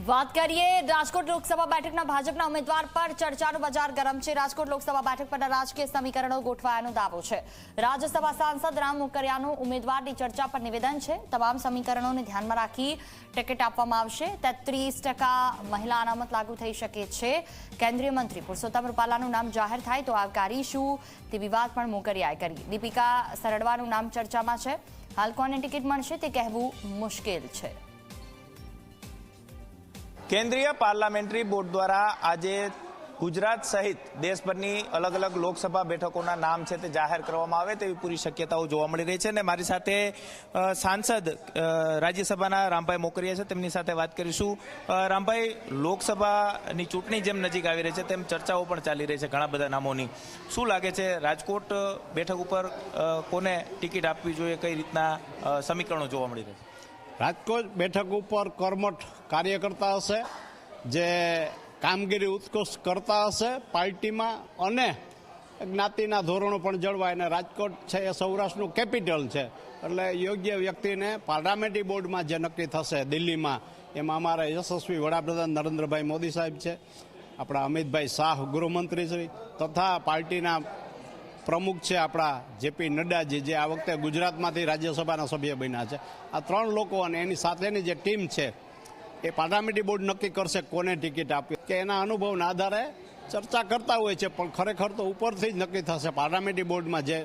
વાત કરીએ રાજકોટ લોકસભા બેઠકના ભાજપના ઉમેદવાર પર ચર્ચાનો બજાર ગરમ છે। રાજકોટ લોકસભા બેઠક પરના રાજકીય સમીકરણો ગોઠવાયાનો દાવો છે। રાજ્યસભા સાંસદ રામ મોકરિયાનું ઉમેદવારની ચર્ચા પર નિવેદન છે। તમામ સમીકરણોને ધ્યાનમાં રાખી ટિકિટ આપવામાં આવશે। 33% મહિલા અનામત લાગુ થઈ શકે છે। કેન્દ્રીય મંત્રી પુરુષોત્તમ રૂપાલાનું નામ જાહેર થાય તો આવકારીશું તેવી વાત પણ મોકરિયાએ કરી। દીપિકા સરડવાનું નામ ચર્ચામાં છે। હાલ કોને ટિકિટ મળશે તે કહેવું મુશ્કેલ છે। કેન્દ્રીય પાર્લામેન્ટરી બોર્ડ દ્વારા આજે ગુજરાત સહિત દેશભરની અલગ અલગ લોકસભા બેઠકોના નામ છે તે જાહેર કરવામાં આવે તેવી પૂરી શક્યતાઓ જોવા મળી રહી છે। અને મારી સાથે સાંસદ રાજ્યસભાના રામભાઈ મોકરિયા છે, તેમની સાથે વાત કરીશું। રામભાઈ, લોકસભાની ચૂંટણી જેમ નજીક આવી રહી છે તેમ ચર્ચાઓ પણ ચાલી રહી છે ઘણા બધા નામોની। શું લાગે છે રાજકોટ બેઠક ઉપર કોને ટિકિટ આપવી જોઈએ, કઈ રીતના સમીકરણો જોવા મળી રહ્યા છે? રાજકોટ બેઠક ઉપર કર્મઠ કાર્યકર્તા હશે, જે કામગીરી ઉત્કૃષ્ટ કરતા હશે પાર્ટીમાં, અને જ્ઞાતિના ધોરણો પણ જળવાય। અને રાજકોટ છે એ સૌરાષ્ટ્રનું કેપિટલ છે, એટલે યોગ્ય વ્યક્તિને પાર્લામેન્ટરી બોર્ડમાં જે નક્કી થશે દિલ્હીમાં, એમાં અમારા યશસ્વી વડાપ્રધાન નરેન્દ્રભાઈ મોદી સાહેબ છે, આપણા અમિતભાઈ શાહ ગૃહમંત્રી શ્રી, તથા પાર્ટીના પ્રમુખ છે આપણા જેપી નડ્ડાજી, જે આ વખતે ગુજરાતમાંથી રાજ્યસભાના સભ્ય બન્યા છે। આ ત્રણ લોકો અને એની સાથેની જે ટીમ છે એ પાર્લામેન્ટરી બોર્ડ નક્કી કરશે કોને ટિકિટ આપવી, કે એના અનુભવના આધારે ચર્ચા કરતા હોય છે, પણ ખરેખર તો ઉપરથી જ નક્કી થશે પાર્લામેન્ટરી બોર્ડમાં જે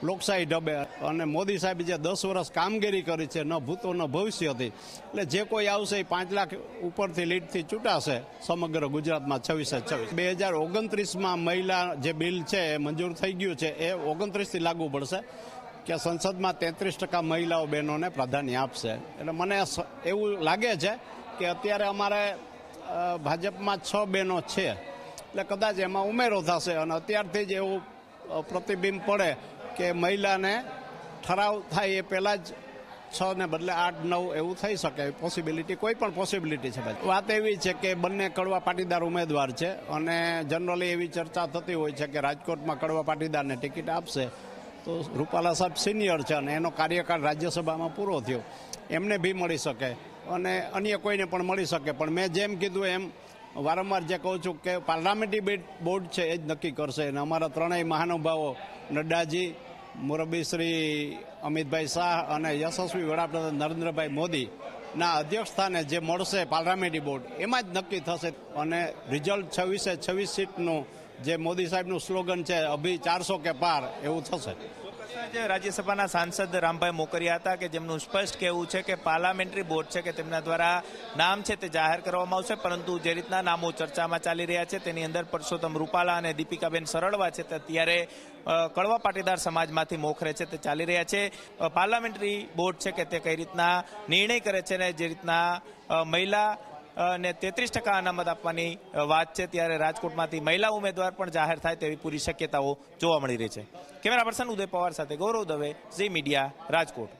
લોકશાહી ઢબે। અને મોદી સાહેબે જે 10 વર્ષ કામગીરી કરી છે, ન ભૂતો ન ભવિષ્યથી, એટલે જે કોઈ આવશે એ 5 લાખ ઉપરથી લીડથી ચૂંટાશે સમગ્ર ગુજરાતમાં 26-26। 2029માં મહિલા જે બિલ છે એ મંજૂર થઈ ગયું છે, એ 29થી લાગુ પડશે કે સંસદમાં 33% મહિલાઓ બહેનોને પ્રાધાન્ય આપશે। એટલે મને એવું લાગે છે કે અત્યારે અમારે ભાજપમાં 6 બહેનો છે, એટલે કદાચ એમાં ઉમેરો થશે અને અત્યારથી જ એવું પ્રતિબિંબ પડે કે મહિલાને ઠરાવ થાય એ પહેલાં જ 6 ને બદલે 8-9 એવું થઈ શકે। પોસિબિલિટી, કોઈ પણ પોસિબિલિટી છે। વાત એવી છે કે બંને કડવા પાટીદાર ઉમેદવાર છે, અને જનરલી એવી ચર્ચા થતી હોય છે કે રાજકોટમાં કડવા પાટીદારને ટિકિટ આપશે તો રૂપાલા સાહેબ સિનિયર છે અને એનો કાર્યકાળ રાજ્યસભામાં પૂરો થયો, એમને બી મળી શકે અને અન્ય કોઈને પણ મળી શકે। પણ મેં જેમ કીધું એમ વારંવાર જે કહું છું કે પાર્લામેન્ટરી બોર્ડ છે એ જ નક્કી કરશે। અને અમારા ત્રણેય મહાનુભાવો નડ્ડાજી, મુરબ્બી શ્રી અમિતભાઈ શાહ અને યશસ્વી વડાપ્રધાન નરેન્દ્રભાઈ મોદીના અધ્યક્ષસ્થાને જે મળશે પાર્લામેન્ટરી બોર્ડ, એમાં જ નક્કી થશે। અને રિઝલ્ટ 26-26 સીટનું જે મોદી સાહેબનું સ્લોગન છે, અભી 400 કે પાર, એવું થશે। રાજ્યસભાના સાંસદ રામભાઈ મોકરિયા હતા કે જેમનું સ્પષ્ટ કહેવું છે કે પાર્લામેન્ટરી બોર્ડ છે કે તેમના દ્વારા નામ છે તે જાહેર કરવામાં આવશે, પરંતુ જે રીતના નામો ચર્ચામાં ચાલી રહ્યા છે તેની અંદર પુરુષોત્તમ રૂપાલા અને દીપિકાબેન સરડવા છે તે અત્યારે કડવા પાટીદાર સમાજમાંથી મોખરે છે તે ચાલી રહ્યા છે। પાર્લામેન્ટરી બોર્ડ છે કે તે કઈ રીતના નિર્ણય કરે છે ને જે રીતના મહિલા અને 33% અનામત આપવાની વાત છે, ત્યારે રાજકોટમાંથી મહિલા ઉમેદવાર પણ જાહેર થાય તેવી પૂરી શક્યતાઓ જોવા મળી રહી છે। કેમેરા પર્સન ઉદય પવાર સાથે ગૌરવ દવે, ઝી મીડિયા, રાજકોટ।